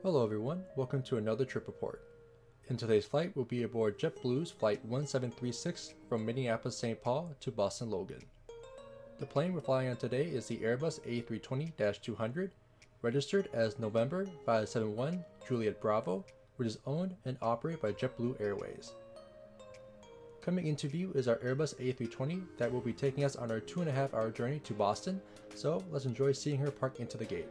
Hello everyone, welcome to another trip report. In today's flight, we'll be aboard JetBlue's Flight 1736 from Minneapolis-St. Paul to Boston Logan. The plane we're flying on today is the Airbus A320-200, registered as November 571 Juliet Bravo, which is owned and operated by JetBlue Airways. Coming into view is our Airbus A320 that will be taking us on our 2.5-hour journey to Boston, so let's enjoy seeing her park into the gate.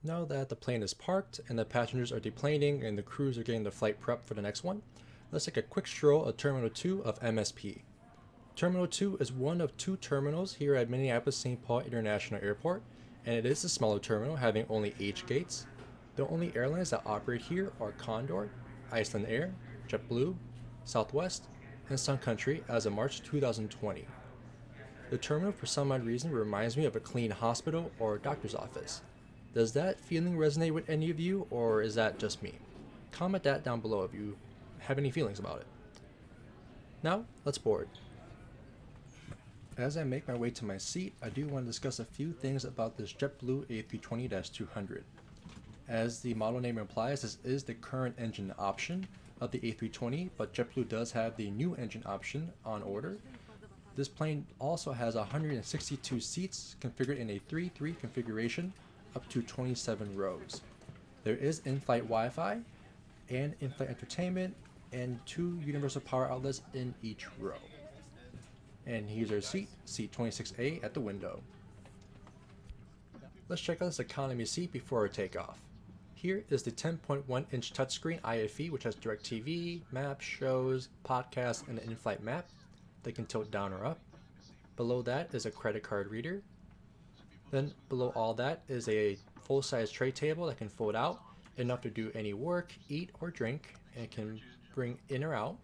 Now that the plane is parked and the passengers are deplaning and the crews are getting the flight prep for the next one, let's take a quick stroll at Terminal 2 of MSP. Terminal 2 is one of two terminals here at Minneapolis-St. Paul International Airport, and it is a smaller terminal having only H gates. The only airlines that operate here are Condor, Iceland Air, JetBlue, Southwest, and Sun Country as of March 2020. The terminal for some odd reason reminds me of a clean hospital or doctor's office. Does that feeling resonate with any of you, or is that just me? Comment that down below if you have any feelings about it. Now, let's board. As I make my way to my seat, I do want to discuss a few things about this JetBlue A320-200. As the model name implies, this is the current engine option of the A320, but JetBlue does have the new engine option on order. This plane also has 162 seats configured in a 3-3 configuration, up to 27 rows. There is in-flight Wi-Fi and in-flight entertainment and 2 universal power outlets in each row. And here's our seat 26A at the window. Let's check out this economy seat before our takeoff. Here is the 10.1-inch touchscreen IFE, which has DirecTV, maps, shows, podcasts, and an in-flight map that can tilt down or up. Below that is a credit card reader. Then below all that is a full-size tray table that can fold out, enough to do any work, eat, or drink, and can bring in or out.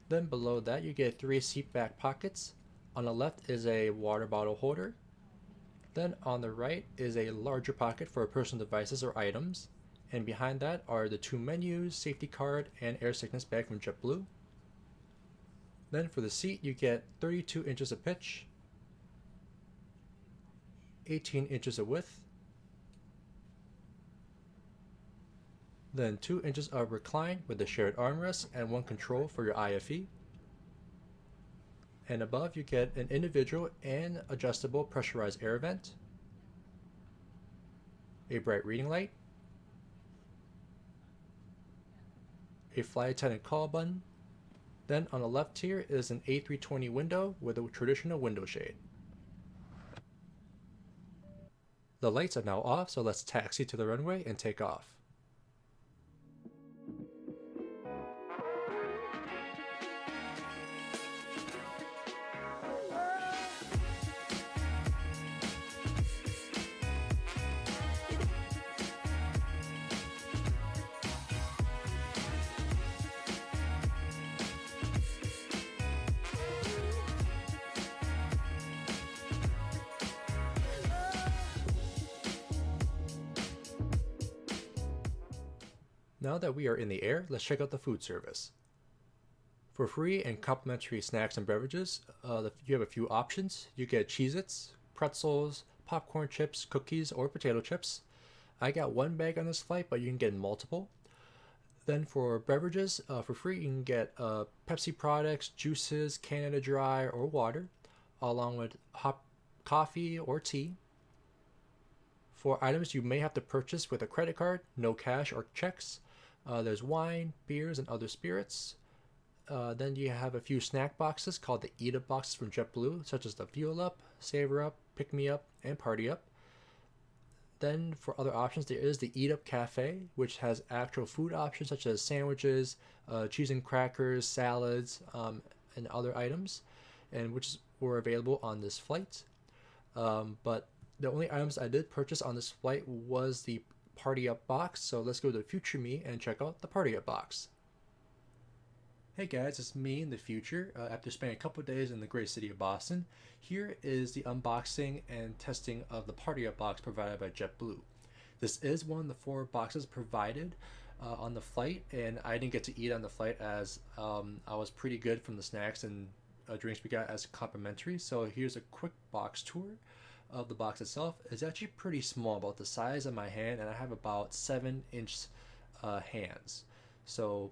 Then below that you get 3 seat back pockets. On the left is a water bottle holder. Then on the right is a larger pocket for personal devices or items. And behind that are the 2 menus, safety card, and air sickness bag from JetBlue. Then for the seat you get 32 inches of pitch, 18 inches of width, then 2 inches of recline with a shared armrest and 1 control for your IFE. And above you get an individual and adjustable pressurized air vent, a bright reading light, a flight attendant call button. Then on the left here is an A320 window with a traditional window shade. The lights are now off, so let's taxi to the runway and take off. Now that we are in the air, let's check out the food service. For free and complimentary snacks and beverages, you have a few options. You get Cheez-Its, pretzels, popcorn chips, cookies, or potato chips. I got 1 bag on this flight, but you can get multiple. Then for beverages, for free, you can get Pepsi products, juices, Canada Dry, or water, along with hot coffee or tea. For items you may have to purchase with a credit card, no cash or checks, there's wine, beers, and other spirits. Then you have a few snack boxes called the Eat Up boxes from JetBlue, such as the Fuel Up, Savor Up, Pick Me Up, and Party Up. Then for other options, there is the Eat Up Cafe, which has actual food options such as sandwiches, cheese and crackers, salads, and other items, and which were available on this flight. But the only items I did purchase on this flight was the Party Up box, so let's go to Future Me and check out the Party Up box. Hey guys, it's me in the future. After spending a couple days in the great city of Boston, here is the unboxing and testing of the Party Up box provided by JetBlue. This is one of the 4 boxes provided on the flight, and I didn't get to eat on the flight as I was pretty good from the snacks and drinks we got as complimentary. So here's a quick box tour of the box itself. It's actually pretty small, about the size of my hand, and I have about 7-inch hands. So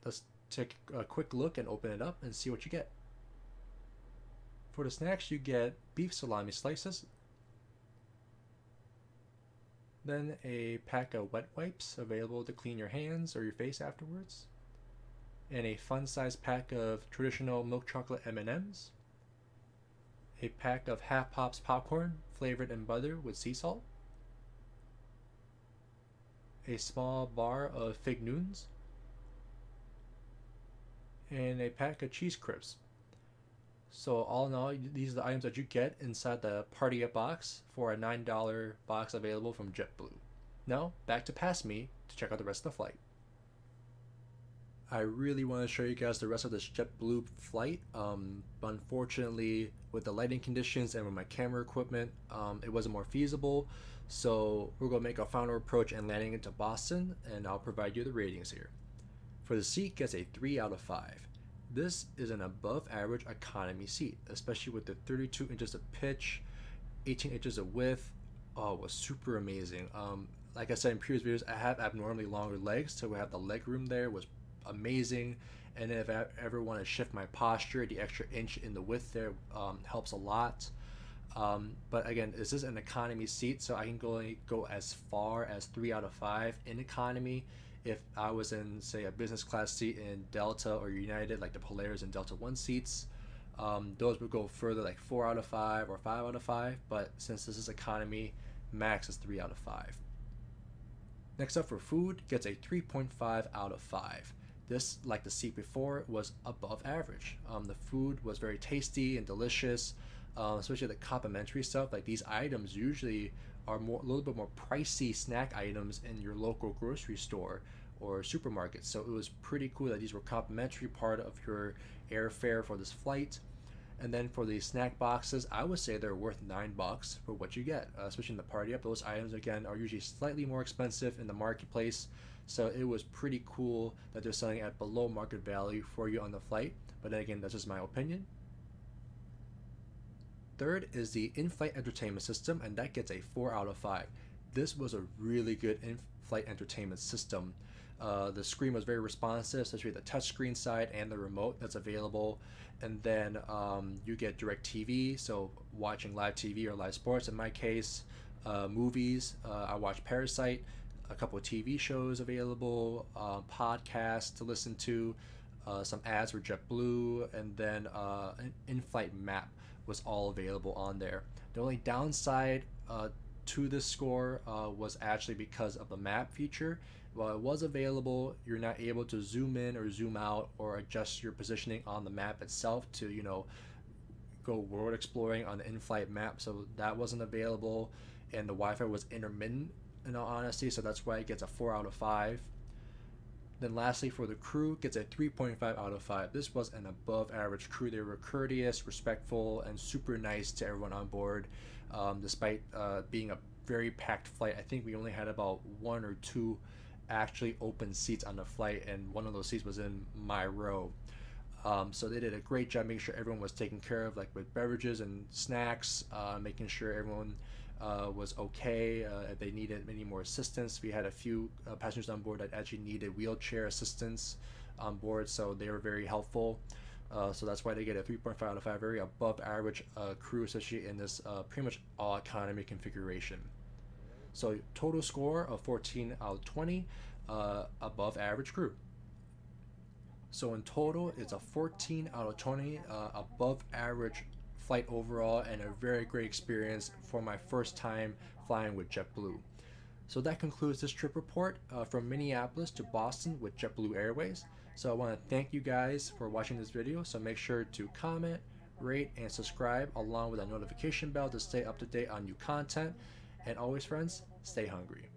let's take a quick look and open it up and see what you get. For the snacks, you get beef salami slices, then a pack of wet wipes available to clean your hands or your face afterwards, and a fun-sized pack of traditional milk chocolate M&Ms, a pack of Half Pops popcorn flavored in butter with sea salt, a small bar of Fig Newtons, and a pack of cheese crisps. So all in all, these are the items that you get inside the Party Up box for a $9 box available from JetBlue. Now, back to past me to check out the rest of the flight. I really want to show you guys the rest of this JetBlue flight. Unfortunately, with the lighting conditions and with my camera equipment, it wasn't more feasible. So we're going to make our final approach and landing into Boston, and I'll provide you the ratings here. For the seat, gets a 3 out of 5. This is an above average economy seat, especially with the 32 inches of pitch, 18 inches of width. Oh, it was super amazing. Like I said in previous videos, I have abnormally longer legs, so we have the leg room there was amazing. And then if I ever want to shift my posture, the extra inch in the width there helps a lot. But again, this is an economy seat, so I can go as far as 3 out of 5 in economy. If I was in, say, a business class seat in Delta or United, like the Polaris and Delta One seats, those would go further, like 4 out of 5 or 5 out of 5. But since this is economy, max is 3 out of 5. Next up for food, gets a 3.5 out of 5. This, like the seat before, was above average. The food was very tasty and delicious, especially the complimentary stuff. Like these items usually are a little bit more pricey snack items in your local grocery store or supermarket. So it was pretty cool that these were complimentary part of your airfare for this flight. And then for the snack boxes, I would say they're worth $9 for what you get, especially in the Party Up. Those items, again, are usually slightly more expensive in the marketplace. So it was pretty cool that they're selling at below market value for you on the flight. But then again, that's just my opinion. Third is the in-flight entertainment system, and that gets a 4 out of 5. This was a really good in-flight entertainment system. The screen was very responsive, especially the touchscreen side and the remote that's available. And then you get direct TV, so watching live TV or live sports. In my case, movies. I watched Parasite, a couple of TV shows available, podcasts to listen to, some ads for JetBlue, and then an in-flight map was all available on there. The only downside to this score was actually because of the map feature. While it was available, you're not able to zoom in or zoom out or adjust your positioning on the map itself to, go world exploring on the in-flight map. So that wasn't available, and the Wi-Fi was intermittent in all honesty, so that's why it gets a 4 out of 5. Then lastly, for the crew, gets a 3.5 out of 5. This was an above average crew. They were courteous, respectful, and super nice to everyone on board, despite being a very packed flight. I think we only had about 1 or 2 actually open seats on the flight, and one of those seats was in my row. So they did a great job making sure everyone was taken care of, like with beverages and snacks, making sure everyone was okay. If they needed any more assistance, we had a few passengers on board that actually needed wheelchair assistance on board, so they were very helpful. So that's why they get a 3.5 out of 5, very above average crew, especially in this pretty much all economy configuration. So total score of 14 out of 20, above average crew. So in total, it's a 14 out of 20, above average flight overall, and a very great experience for my first time flying with JetBlue. So that concludes this trip report from Minneapolis to Boston with JetBlue Airways. So I want to thank you guys for watching this video. So make sure to comment, rate, and subscribe along with a notification bell to stay up to date on new content. And always, friends, stay hungry.